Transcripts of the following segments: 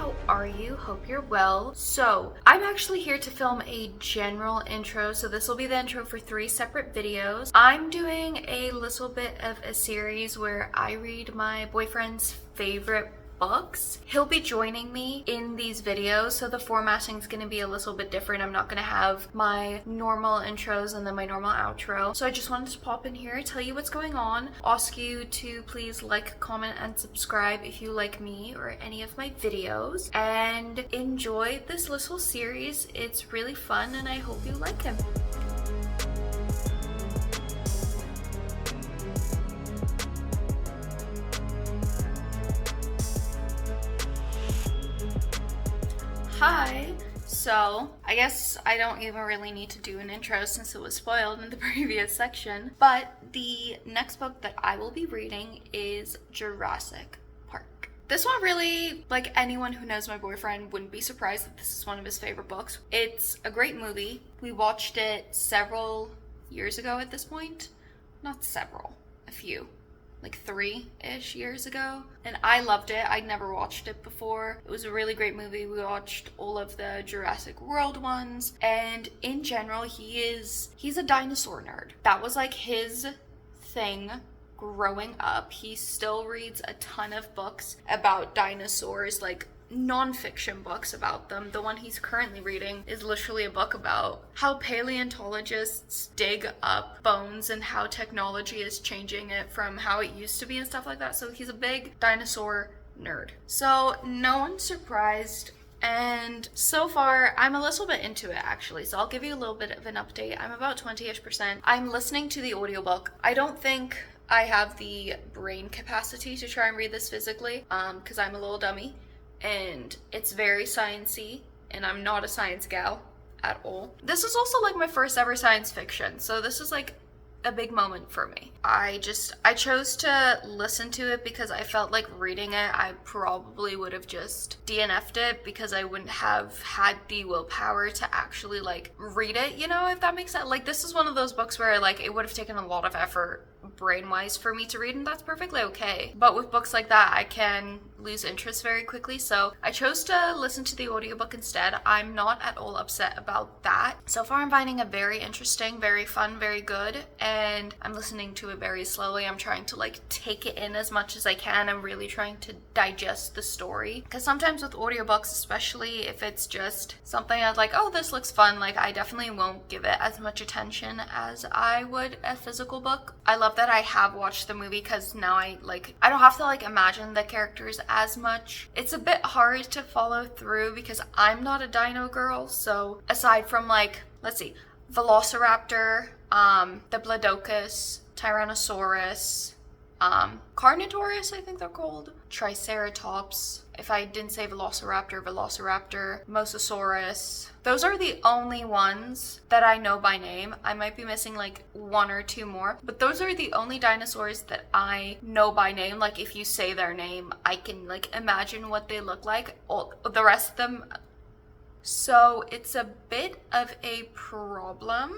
how are you? Hope you're well. So, I'm actually here to film a general intro, so this will be the intro for 3 separate videos. I'm doing a little bit of a series where I read my boyfriend's favorite books. He'll be joining me in these videos, so the formatting is going to be a little bit different. I'm not going to have my normal intros and then my normal outro. So I just wanted to pop in here, tell you what's going on, ask you to please like, comment, and subscribe if you like me or any of my videos, and enjoy this little series. It's really fun and I hope you like him. Hi! So, I guess I don't even really need to do an intro since it was spoiled in the previous section, but the next book that I will be reading is Jurassic Park. This one really, like anyone who knows my boyfriend wouldn't be surprised that this is one of his favorite books. It's a great movie. We watched it several years ago at this point. Not several, a few. Like 3-ish years ago, and I loved it. I'd never watched it before. It was a really great movie. We watched all of the Jurassic World ones, and in general, he's a dinosaur nerd. That was like his thing growing up. He still reads a ton of books about dinosaurs, like non-fiction books about them. The one he's currently reading is literally a book about how paleontologists dig up bones and how technology is changing it from how it used to be and stuff like that. So he's a big dinosaur nerd. So no one's surprised. And so far, I'm a little bit into it actually, so I'll give you a little bit of an update. I'm about 20-ish%. I'm listening to the audiobook. I don't think I have the brain capacity to try and read this physically, because I'm a little dummy. And it's very sciencey, and I'm not a science gal at all. This is also like my first ever science fiction, so this is like a big moment for me. I chose to listen to it because I felt like reading it, I probably would have just DNF'd it because I wouldn't have had the willpower to actually like read it, you know, if that makes sense. Like this is one of those books where like it would have taken a lot of effort brain-wise for me to read, and that's perfectly okay. But with books like that, I can lose interest very quickly, so I chose to listen to the audiobook instead. I'm not at all upset about that. So far, I'm finding it very interesting, very fun, very good, and I'm listening to it very slowly. I'm trying to like take it in as much as I can. I'm really trying to digest the story, because sometimes with audiobooks, especially if it's just something I'd like, oh, this looks fun, like I definitely won't give it as much attention as I would a physical book. I love that I have watched the movie because now I don't have to like imagine the characters as much. It's a bit hard to follow through because I'm not a dino girl, so aside from like, let's see, Velociraptor, Diplodocus, Tyrannosaurus, Carnotaurus, I think they're called, Triceratops, if I didn't say Velociraptor, Mosasaurus. Those are the only ones that I know by name. I might be missing like 1 or 2 more, but those are the only dinosaurs that I know by name. Like if you say their name, I can like imagine what they look like. All the rest of them. So it's a bit of a problem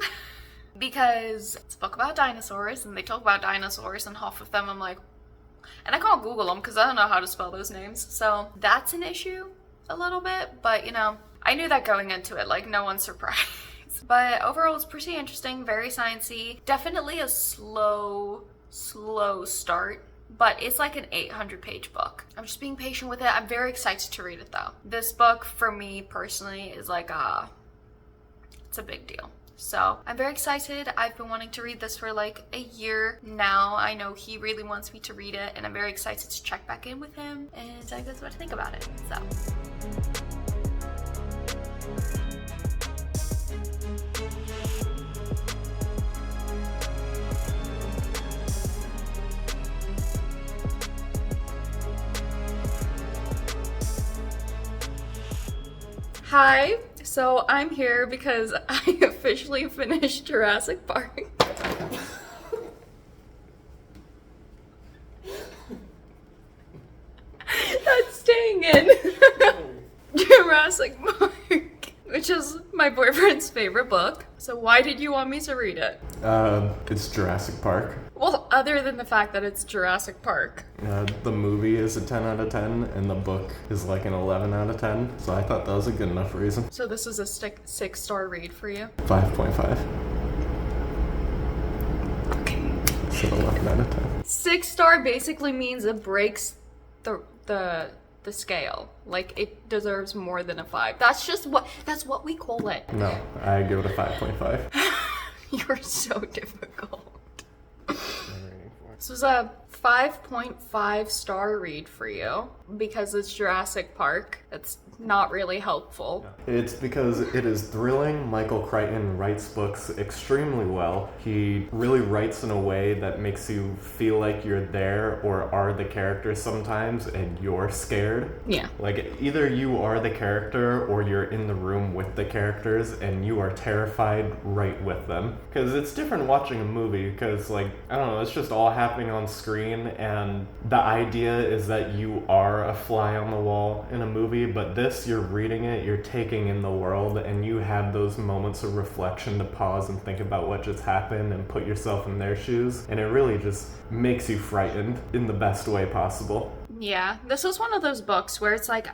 because it's a book about dinosaurs and they talk about dinosaurs, and half of them I'm like, and I can't Google them because I don't know how to spell those names. So that's an issue a little bit, but you know, I knew that going into it, like no one's surprised. But overall, it's pretty interesting, very sciencey. Definitely a slow start, but it's like an 800-page book. I'm just being patient with it. I'm very excited to read it though. This book for me personally is like it's a big deal. So I'm very excited. I've been wanting to read this for like a year now. I know he really wants me to read it, and I'm very excited to check back in with him and tell you guys what to think about it. So. Hi, so I'm here because I officially finished Jurassic Park. That's staying in. Jurassic Park, which is my boyfriend's favorite book. So why did you want me to read it? It's Jurassic Park. Well, other than the fact that it's Jurassic Park. The movie is a 10 out of 10, and the book is like an 11 out of 10, so I thought that was a good enough reason. So this is a 6-star read for you? 5.5. Okay. So 11 out of 10. 6-star basically means it breaks the scale. Like, it deserves more than a 5. That's what we call it. No, I give it a 5.5. You're so difficult. This was a 5.5-star read for you because it's Jurassic Park. It's not really helpful. It's because it is thrilling. Michael Crichton writes books extremely well. He really writes in a way that makes you feel like you're there or are the character sometimes and you're scared. Yeah. Like, either you are the character or you're in the room with the characters and you are terrified right with them. Because it's different watching a movie because, like, I don't know, it's just all happening on screen and the idea is that you are a fly on the wall in a movie, but this, you're reading it, you're taking in the world, and you have those moments of reflection to pause and think about what just happened and put yourself in their shoes, and it really just makes you frightened in the best way possible. Yeah, this was one of those books where it's like,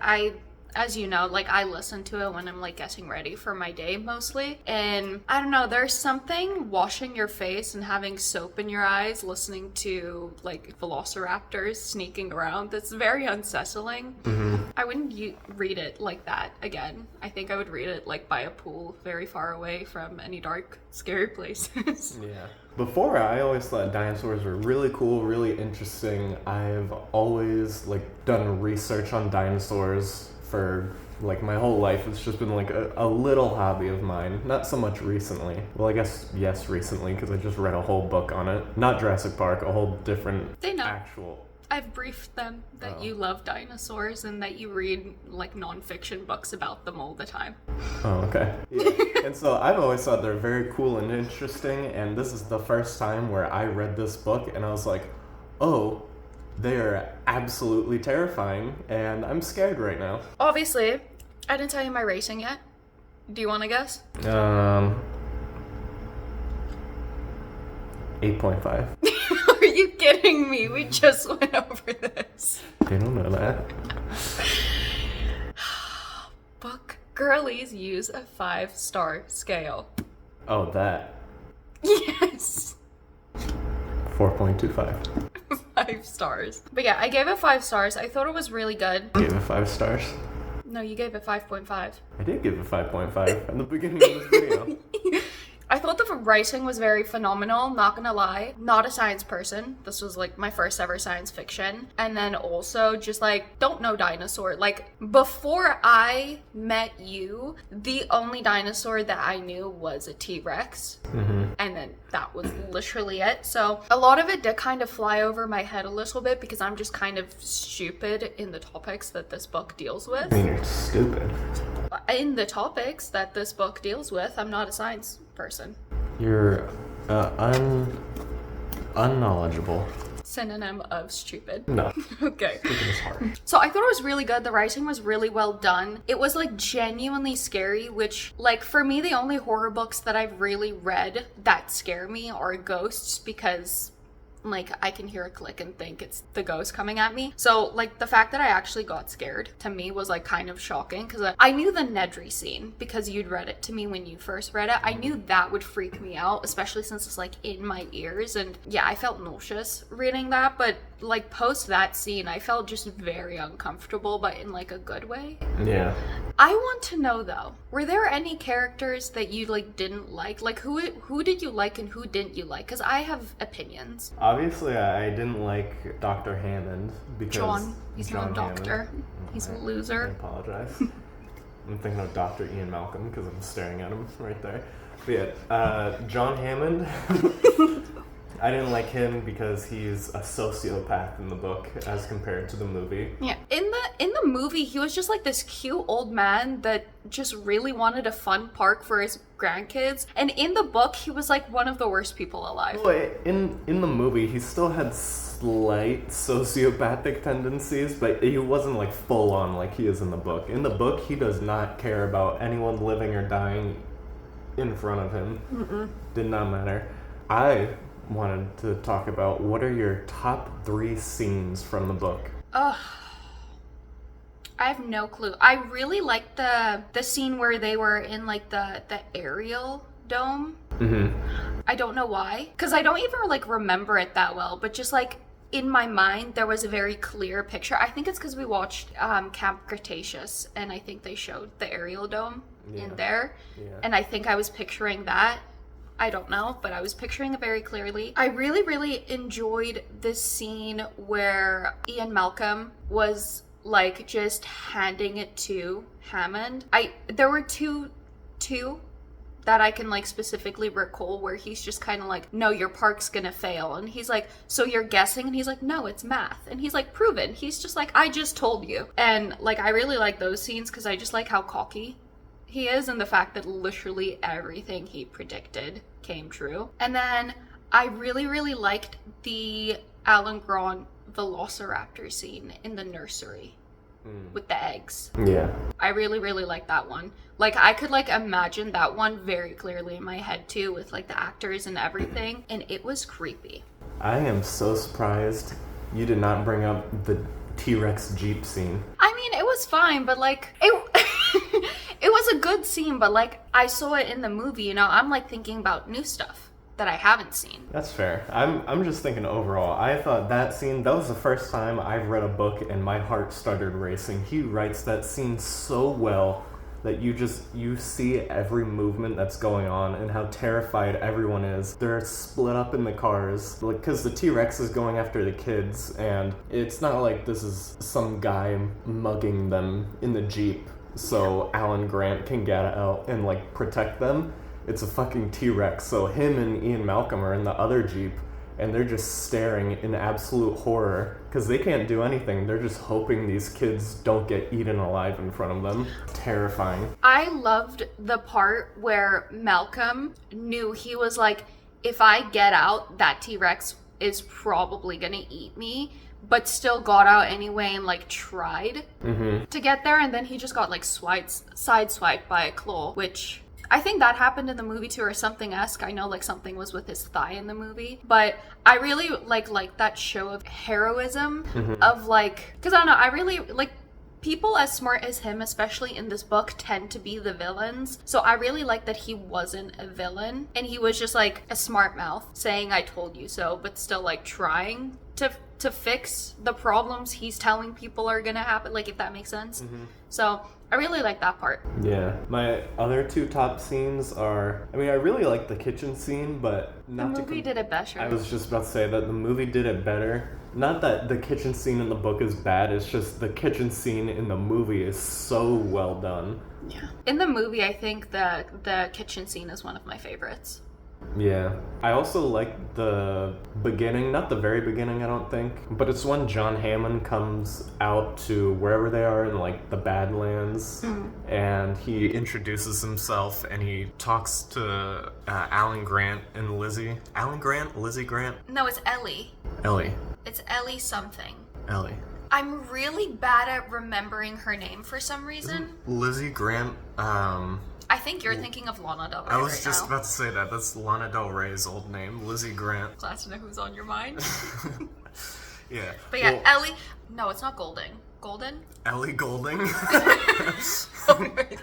as you know, like, I listen to it when I'm, like, getting ready for my day mostly. And I don't know, there's something washing your face and having soap in your eyes, listening to, like, velociraptors sneaking around. That's very unsettling. Mm-hmm. I wouldn't read it like that again. I think I would read it, like, by a pool very far away from any dark, scary places. Yeah. Before, I always thought dinosaurs were really cool, really interesting. I've always, like, done research on dinosaurs for, like, my whole life. It's just been, like, a little hobby of mine. Not so much recently. Well, I guess, yes, recently, because I just read a whole book on it. Not Jurassic Park, a whole different They know. actual... I've briefed them that you love dinosaurs and that you read, like, non-fiction books about them all the time. Oh, okay. Yeah. And so I've always thought they're very cool and interesting, and this is the first time where I read this book and I was like, oh, they are absolutely terrifying, and I'm scared right now. Obviously, I didn't tell you my rating yet. Do you want to guess? 8.5. Are you kidding me? We just went over this. They don't know that. Book girlies use a 5-star scale. Oh, that. Yes. 4.25. 5 stars. But yeah, I gave it 5 stars. I thought it was really good. Gave it 5 stars. No, you gave it 5.5. I did give it 5.5 in the beginning of this video. I thought the writing was very phenomenal, not gonna lie. Not a science person. This was, like, my first ever science fiction. And then also just, like, don't know dinosaur. Like, before I met you, the only dinosaur that I knew was a T-Rex. Mm-hmm. And then that was literally it. So a lot of it did kind of fly over my head a little bit because I'm just kind of stupid in the topics that this book deals with. I mean, you're stupid. In the topics that this book deals with, I'm not a science person. You're unknowledgeable. Synonym of stupid. No. Okay. Stupid is hard. So I thought it was really good. The writing was really well done. It was, like, genuinely scary, which, like, for me, the only horror books that I've really read that scare me are ghosts because, like, I can hear a click and think it's the ghost coming at me. So, like, the fact that I actually got scared to me was, like, kind of shocking because I knew the Nedry scene because you'd read it to me when you first read it. I knew that would freak me out, especially since it's, like, in my ears. And yeah, I felt nauseous reading that, but, like, post that scene, I felt just very uncomfortable, but in, like, a good way. Yeah. I want to know, though, were there any characters that you, like, didn't like? Like, who did you like and who didn't you like? Because I have opinions. Obviously, I didn't like Dr. Hammond because... John. He's John not a doctor. Hammond. He's a I loser. apologize. I'm thinking of Dr. Ian Malcolm because I'm staring at him right there. But yeah, John Hammond... I didn't like him because he's a sociopath in the book as compared to the movie. Yeah. In the movie, he was just like this cute old man that just really wanted a fun park for his grandkids. And in the book, he was like one of the worst people alive. Well, in the movie, he still had slight sociopathic tendencies, but he wasn't like full on like he is in the book. In the book, he does not care about anyone living or dying in front of him. Mm-mm. Did not matter. I wanted to talk about what are your top 3 scenes from the book? Ugh. I have no clue. I really liked the scene where they were in like the aerial dome. Mm-hmm. I don't know why, because I don't even like remember it that well, but just like in my mind there was a very clear picture. I think it's because we watched Camp Cretaceous, and I think they showed the aerial dome in there, and I think I was picturing that. I don't know, but I was picturing it very clearly. I really, really enjoyed this scene where Ian Malcolm was like just handing it to Hammond. There were two that I can like specifically recall where he's just kind of like, no, your park's gonna fail, and he's like, so you're guessing, and he's like, no, it's math, and he's like, proven. He's just like, I just told you. And like I really like those scenes because I just like how cocky he is, and the fact that literally everything he predicted came true. And then I really, really liked the Alan Grant velociraptor scene in the nursery with the eggs. Yeah. I really, really like that one. Like I could like imagine that one very clearly in my head too, with like the actors and everything, and it was creepy. I am so surprised you did not bring up the T-Rex Jeep scene. I mean, it was fine, but like it it was a good scene, but like I saw it in the movie, you know, I'm like thinking about new stuff that I haven't seen. That's fair. I'm just thinking overall. I thought that scene, that was the first time I've read a book and my heart started racing. He writes that scene so well that you see every movement that's going on and how terrified everyone is. They're split up in the cars, like, because the T-Rex is going after the kids, and it's not like this is some guy mugging them in the Jeep so Alan Grant can get out and like protect them. It's a fucking T-Rex. So him and Ian Malcolm are in the other Jeep, and they're just staring in absolute horror because they can't do anything. They're just hoping these kids don't get eaten alive in front of them. Terrifying. I loved the part where Malcolm knew, he was like, if I get out, that T-Rex is probably gonna eat me, but still got out anyway and like tried to get there, and then he just got like sideswiped by a claw, which I think that happened in the movie too, or something-esque. I know like something was with his thigh in the movie, but I really like that show of heroism of like, because I don't know, I really like people as smart as him, especially in this book, tend to be the villains. So I really like that he wasn't a villain and he was just like a smart mouth saying I told you so, but still like trying to fix the problems he's telling people are gonna happen, like, if that makes sense. So I really like that part. Yeah. My other 2 top scenes are, I mean, I really like the kitchen scene, but not the movie did it better. I was just about to say that the movie did it better. Not that the kitchen scene in the book is bad, it's just the kitchen scene in the movie is so well done. Yeah. In the movie, I think the kitchen scene is one of my favorites. Yeah. I also like the beginning, not the very beginning, I don't think, but it's when John Hammond comes out to wherever they are in like the Badlands, and he introduces himself and he talks to Alan Grant and Lizzie. Alan Grant? Lizzie Grant? No, it's Ellie. Ellie. It's Ellie something. Ellie. I'm really bad at remembering her name for some reason. Lizzie Grant, I think you're thinking of Lana Del Rey. I was just about to say that. That's Lana Del Rey's old name, Lizzie Grant. Glad to know who's on your mind. Yeah. But yeah, well, Ellie. No, it's not Golding. Golden? Ellie Goulding. Okay,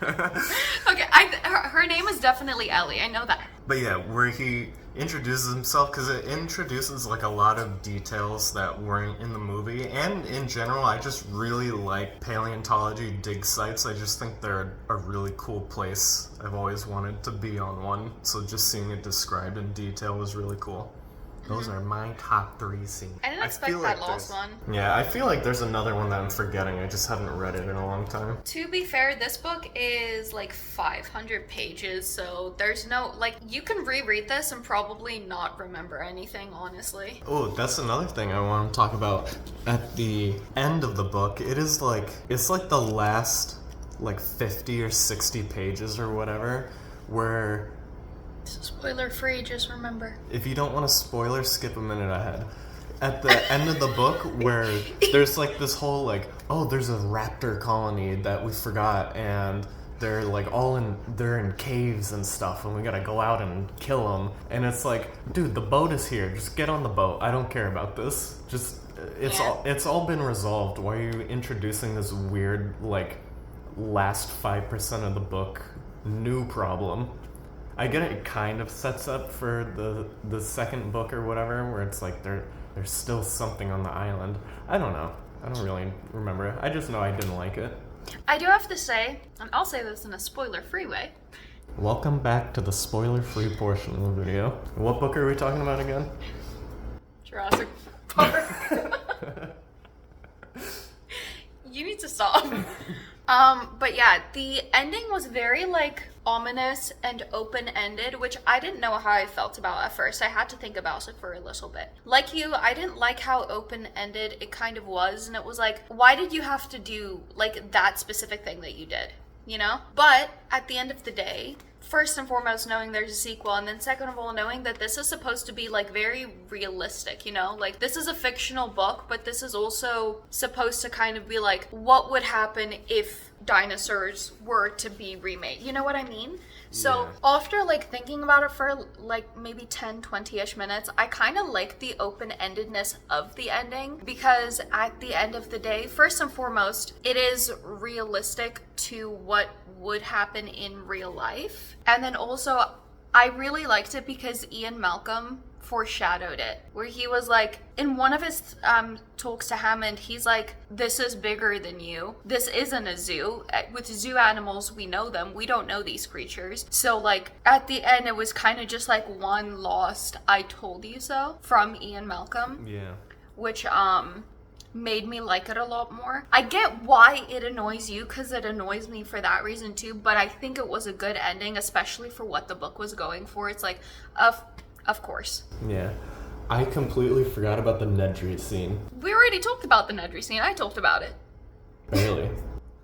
her name is definitely Ellie. I know that. But yeah, where he introduces himself, because it introduces like a lot of details that weren't in the movie, and in general I just really like paleontology dig sites. I just think they're a really cool place. I've always wanted to be on one, so just seeing it described in detail was really cool. Those are my top 3 scenes. I didn't expect that last one. Yeah, I feel like there's another one that I'm forgetting. I just haven't read it in a long time. To be fair, this book is like 500 pages, so there's no, like, you can reread this and probably not remember anything, honestly. Oh, that's another thing I want to talk about. At the end of the book, it's like the last like 50 or 60 pages or whatever, where... Spoiler free, just remember. If you don't want to spoiler, skip a minute ahead. At the end of the book, where there's like this whole like, oh, there's a raptor colony that we forgot, and they're like they're in caves and stuff, and we gotta go out and kill them. And it's like, dude, the boat is here. Just get on the boat. I don't care about this. Just it's all been resolved. Why are you introducing this weird like last 5% of the book new problem? I get it kind of sets up for the second book or whatever, where it's like there's still something on the island. I don't know. I don't really remember it. I just know I didn't like it. I do have to say, and I'll say this in a spoiler-free way. Welcome back to the spoiler-free portion of the video. What book are we talking about again? Jurassic Park. You need to stop. But yeah, the ending was very like ominous and open-ended, which I didn't know how I felt about at first. I had to think about it for a little bit. Like you, I didn't like how open-ended it kind of was, and it was like, why did you have to do like that specific thing that you did, you know? But at the end of the day, first and foremost, knowing there's a sequel, and then second of all, knowing that this is supposed to be like very realistic, you know? Like, this is a fictional book, but this is also supposed to kind of be like, what would happen if dinosaurs were to be remade? You know what I mean? So after like thinking about it for like maybe 10-20ish minutes, I kind of like the open-endedness of the ending, because at the end of the day, first and foremost, it is realistic to what would happen in real life. And then also, I really liked it because Ian Malcolm foreshadowed it, where he was like, in one of his talks to Hammond, he's like, this is bigger than you. This isn't a zoo. With zoo animals, we know them. We don't know these creatures. So like at the end, it was kind of just like one lost I told you so from Ian Malcolm. Yeah. Which made me like it a lot more. I get why it annoys you, because it annoys me for that reason too, but I think it was a good ending, especially for what the book was going for. It's like, of course. Yeah. I completely forgot about the Nedry scene. We already talked about the Nedry scene. I talked about it. Really?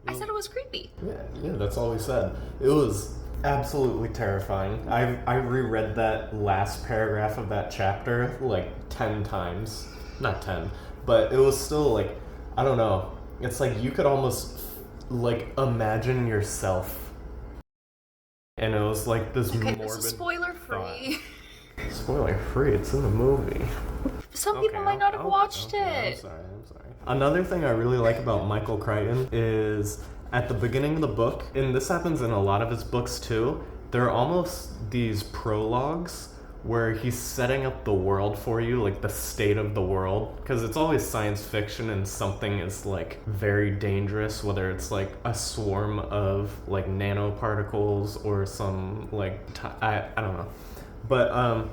I said it was creepy. Yeah, that's all we said. It was absolutely terrifying. I reread that last paragraph of that chapter like 10 times. Not 10, but it was still like, I don't know. It's like you could almost like imagine yourself. And it was like this morbid. Okay, this is spoiler free. Spoiler free, it's in the movie. Some people might not have watched it. I'm sorry. Another thing I really like about Michael Crichton is at the beginning of the book, and this happens in a lot of his books too, there are almost these prologues where he's setting up the world for you, like the state of the world, because it's always science fiction and something is like very dangerous, whether it's like a swarm of like nanoparticles or some like I don't know. But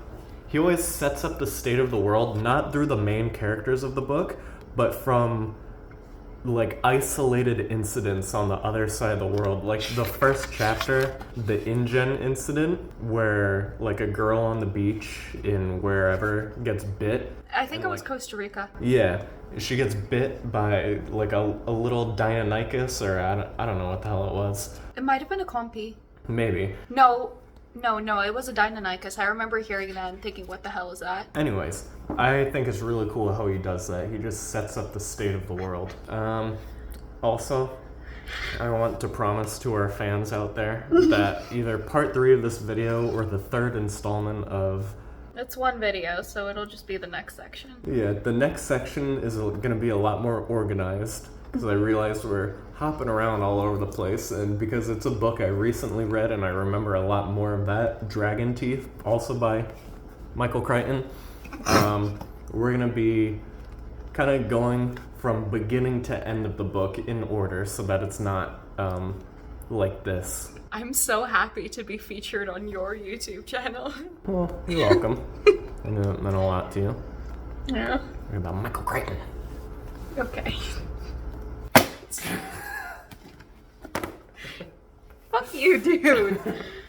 he always sets up the state of the world, not through the main characters of the book, but from like isolated incidents on the other side of the world. Like the first chapter, the InGen incident, where like a girl on the beach in wherever gets bit. I think it was Costa Rica. Yeah, she gets bit by like a little Deinonychus, or I don't know what the hell it was. It might have been a compy. Maybe. No, it was a Deinonychus. I remember hearing that and thinking, what the hell is that? Anyways, I think it's really cool how he does that. He just sets up the state of the world. Also, I want to promise to our fans out there that either part 3 of this video or the third installment of... It's one video, so it'll just be the next section. Yeah, the next section is going to be a lot more organized, because I realized we're hopping around all over the place, and because it's a book I recently read and I remember a lot more of that, Dragon Teeth, also by Michael Crichton, we're going to be kind of going from beginning to end of the book in order so that it's not like this. I'm so happy to be featured on your YouTube channel. Well, you're welcome. I know it meant a lot to you. Yeah. You're about Michael Crichton. Okay. Fuck you, dude.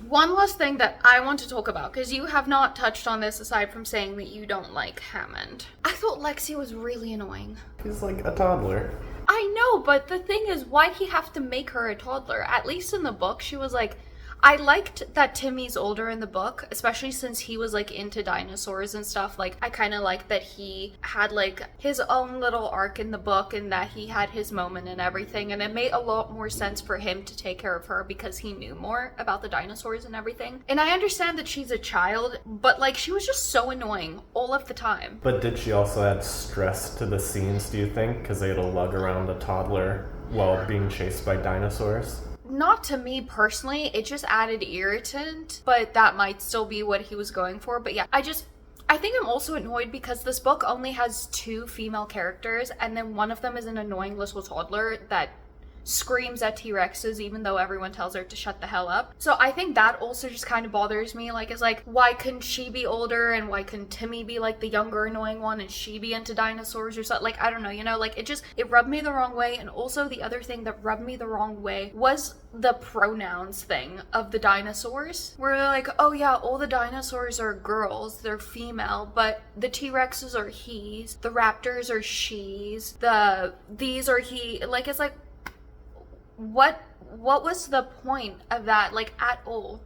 One last thing that I want to talk about, because you have not touched on this aside from saying that you don't like Hammond. I thought Lexi was really annoying. He's like a toddler. I know, but the thing is, why'd he have to make her a toddler? At least in the book, she was like, I liked that Timmy's older in the book, especially since he was like into dinosaurs and stuff. Like, I kind of like that he had like his own little arc in the book and that he had his moment and everything. And it made a lot more sense for him to take care of her because he knew more about the dinosaurs and everything. And I understand that she's a child, but like she was just so annoying all of the time. But did she also add stress to the scenes, do you think? Because they had to lug around a toddler while being chased by dinosaurs? Not to me personally, it just added irritant, but that might still be what he was going for. But yeah, I think I'm also annoyed because this book only has 2 female characters, and then one of them is an annoying little toddler that screams at T-Rexes even though everyone tells her to shut the hell up. So I think that also just kind of bothers me. Like, it's like, why couldn't she be older and why couldn't Timmy be like the younger annoying one and she be into dinosaurs or something? Like, I don't know, you know, like it rubbed me the wrong way. And also the other thing that rubbed me the wrong way was the pronouns thing of the dinosaurs, where they're like, oh yeah, all the dinosaurs are girls, they're female, but the T-Rexes are he's, the raptors are she's, these are he. Like, it's like, what was the point of that, like, at all?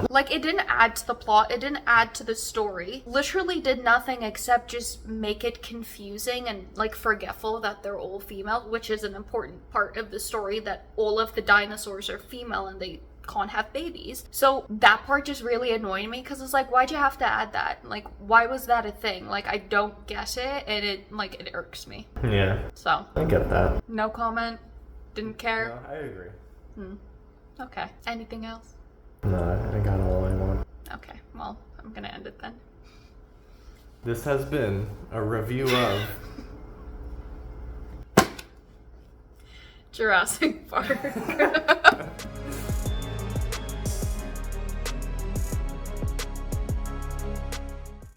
Like, it didn't add to the plot, it didn't add to the story, literally did nothing except just make it confusing and like forgetful that they're all female, which is an important part of the story, that all of the dinosaurs are female and they can't have babies. So that part just really annoyed me because it's like, why'd you have to add that? Like, why was that a thing? Like, I don't get it, and it irks me. Yeah. So I get that. no comment. Didn't care. No, I agree. Okay. Anything else? No, I got all I want. Okay. Well, I'm gonna end it then. This has been a review of Jurassic Park.